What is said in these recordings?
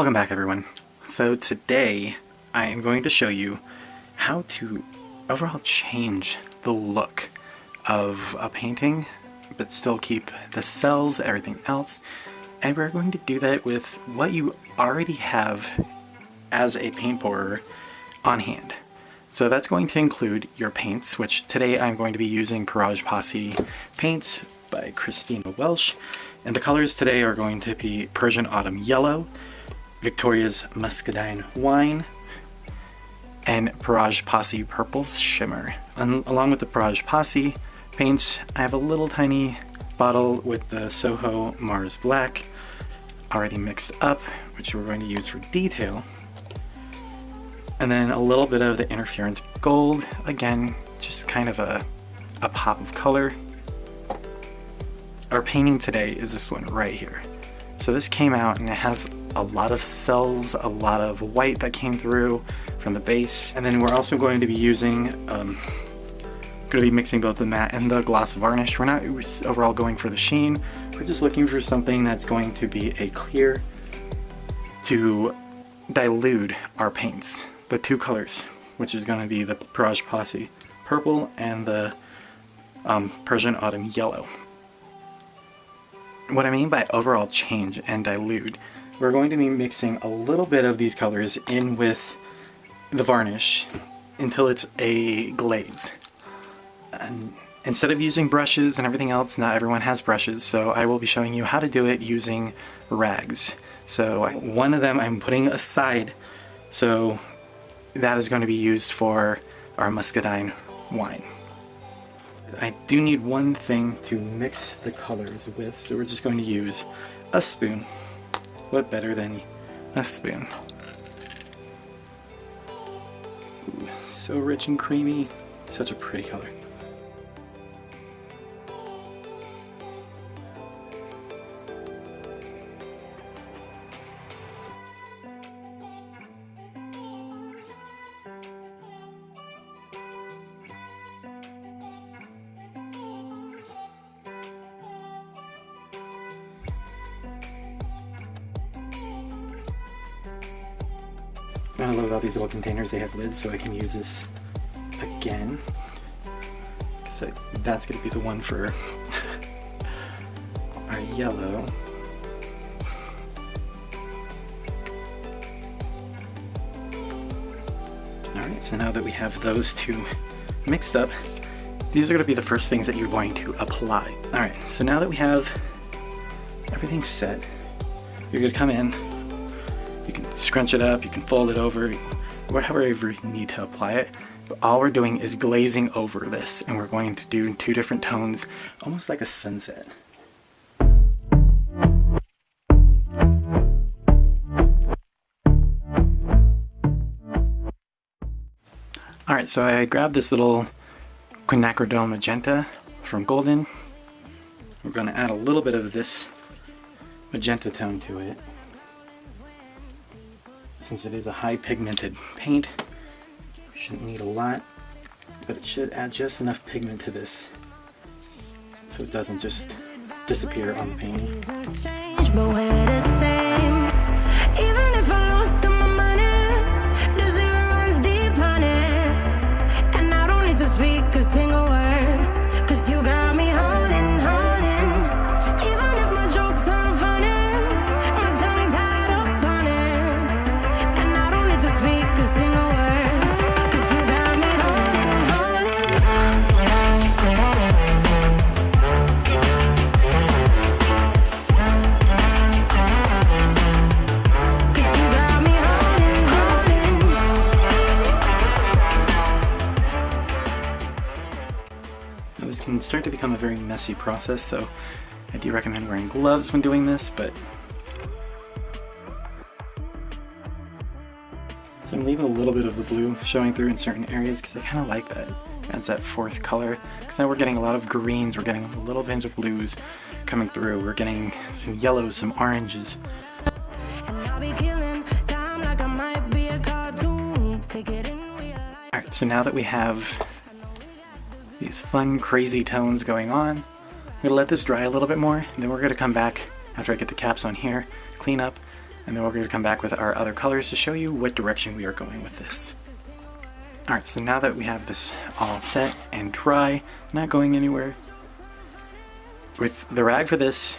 Welcome back, everyone. So today I am going to show you how to overall change the look of a painting but still keep the cells, everything else, and we're going to do that with what you already have as a paint pourer on hand. So that's going to include your paints, which today I'm going to be using Scrawlrbox paint by Christina Welsh, and the colors today are going to be Persian Autumn Yellow, Victoria's Muscadine Wine, and Scrawlrbox Purple Shimmer. And along with the Scrawlrbox paints, I have a little tiny bottle with the Soho Mars Black already mixed up, which we're going to use for detail. And then a little bit of the Interference Gold, again, just kind of a pop of color. Our painting today is this one right here. So this came out and it has a lot of cells, a lot of white that came through from the base. And then we're also going to be using, mixing both the matte and the gloss varnish. We're not overall going for the sheen. We're just looking for something that's going to be a clear to dilute our paints. The two colors, which is going to be the Scrawlrbox Purple and the Persian Autumn Yellow. What I mean by overall change and dilute, we're going to be mixing a little bit of these colors in with the varnish until it's a glaze. And instead of using brushes and everything else, not everyone has brushes, so I will be showing you how to do it using rags. So one of them I'm putting aside, so that is going to be used for our Muscadine wine. I do need one thing to mix the colors with, so we're just going to use a spoon. What better than a spoon? Ooh, so rich and creamy, such a pretty color. What I love about these little containers, they have lids, so I can use this again. So that's going to be the one for our yellow. Alright, so now that we have those two mixed up, these are going to be the first things that you're going to apply. Alright, so now that we have everything set, you're going to come in. You can scrunch it up, you can fold it over, however you need to apply it. But all we're doing is glazing over this, and we're going to do two different tones, almost like a sunset. Alright, so I grabbed this little quinacridone magenta from Golden. We're going to add a little bit of this magenta tone to it. Since it is a high pigmented paint, we shouldn't need a lot, but it should add just enough pigment to this so it doesn't just disappear on the painting. This can start to become a very messy process, so I do recommend wearing gloves when doing this, but so I'm leaving a little bit of the blue showing through in certain areas because I kind of like that. It adds that fourth color, because now we're getting a lot of greens, we're getting a little bit of blues coming through, we're getting some yellows, some oranges. Alright, so now that we have these fun, crazy tones going on, I'm going to let this dry a little bit more, and then we're going to come back after I get the caps on here, clean up, And then we're going to come back with our other colors to show you what direction we are going with this. Alright, so now that we have this all set and dry, not going anywhere, with the rag for this,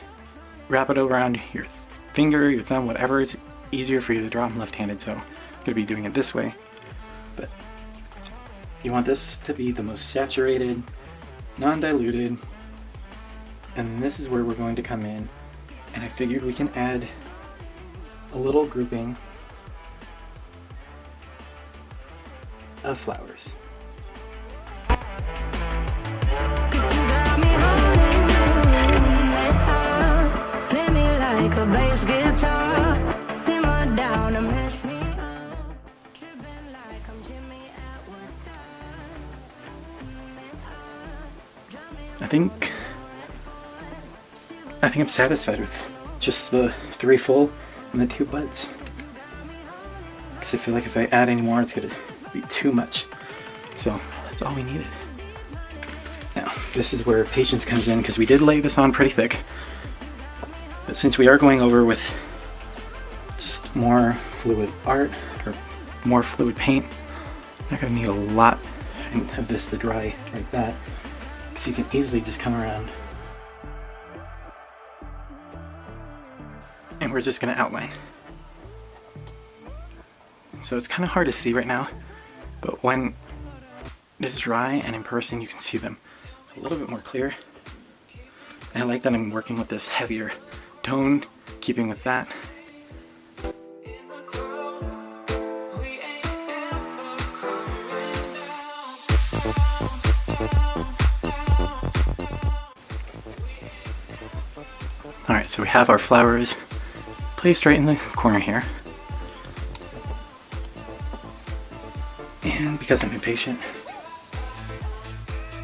wrap it around your finger, your thumb, whatever is easier for you to draw. I'm left-handed, so I'm going to be doing it this way. But you want this to be the most saturated, non-diluted, and this is where we're going to come in. And I figured we can add a little grouping of flowers. I think I'm satisfied with just the 3 full and the 2 buds. Because I feel like if I add any more, it's going to be too much. So that's all we needed. Now, this is where patience comes in, because we did lay this on pretty thick. But since we are going over with just more fluid art, or more fluid paint, I'm not going to need a lot of this to dry like that. So you can easily just come around. And we're just going to outline. So it's kind of hard to see right now, but when it's dry and in person you can see them a little bit more clear. And I like that I'm working with this heavier tone, keeping with that. Alright, so we have our flowers placed right in the corner here. And because I'm impatient,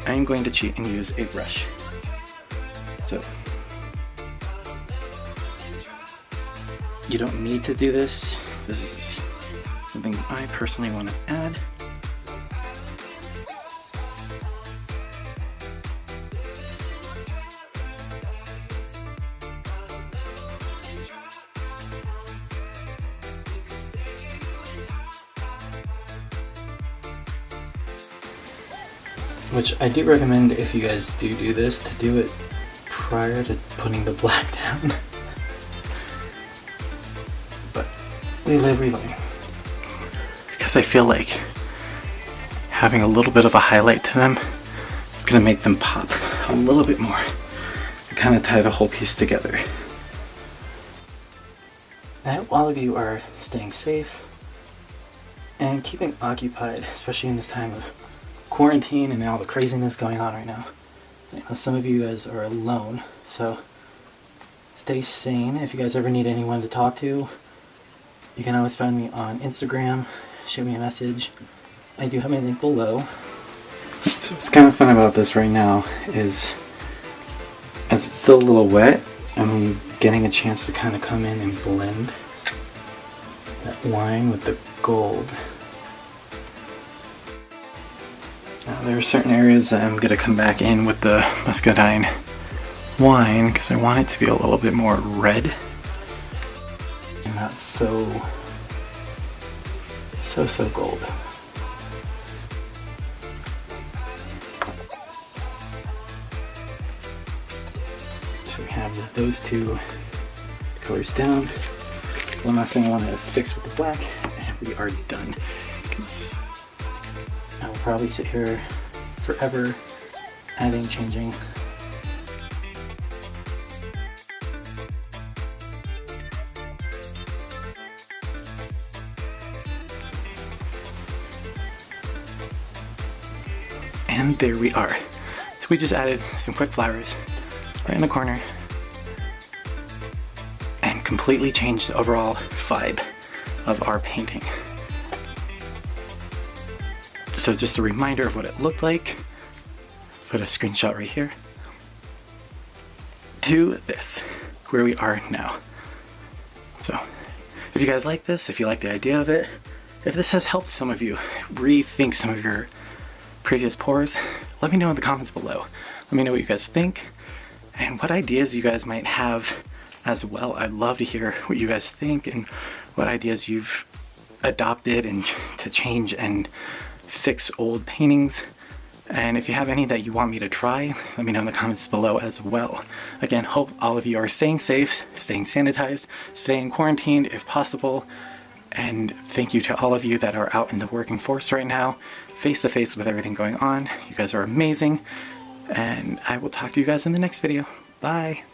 I'm going to cheat and use a brush. So, you don't need to do this. This is something I personally want to add. Which I do recommend, if you guys do this, to do it prior to putting the black down. But we live, we learn. Because I feel like having a little bit of a highlight to them is going to make them pop a little bit more and kind of tie the whole piece together. I hope all of you are staying safe and keeping occupied, especially in this time of quarantine and all the craziness going on right now. I know some of you guys are alone, so stay sane. If you guys ever need anyone to talk to, you can always find me on Instagram, shoot me a message. I do have my link below. So what's kind of fun about this right now is, as it's still a little wet, I'm getting a chance to kind of come in and blend that wine with the gold. Now there are certain areas that I'm going to come back in with the muscadine wine because I want it to be a little bit more red and not so gold. So we have those 2 colors down. One last thing I want to fix with the black, and we are done. Because I will probably sit here forever, adding, changing. And there we are. So we just added some quick flowers right in the corner and completely changed the overall vibe of our painting. So just a reminder of what it looked like. Put a screenshot right here. To this, where we are now. So, if you guys like this, if you like the idea of it, if this has helped some of you rethink some of your previous pours, let me know in the comments below. Let me know what you guys think and what ideas you guys might have as well. I'd love to hear what you guys think and what ideas you've adopted and to change and fix old paintings. And if you have any that you want me to try, let me know in the comments below as well. Again, hope all of you are staying safe, staying sanitized, staying quarantined if possible. And thank you to all of you that are out in the working force right now, face to face with everything going on. You guys are amazing. And I will talk to you guys in the next video. Bye.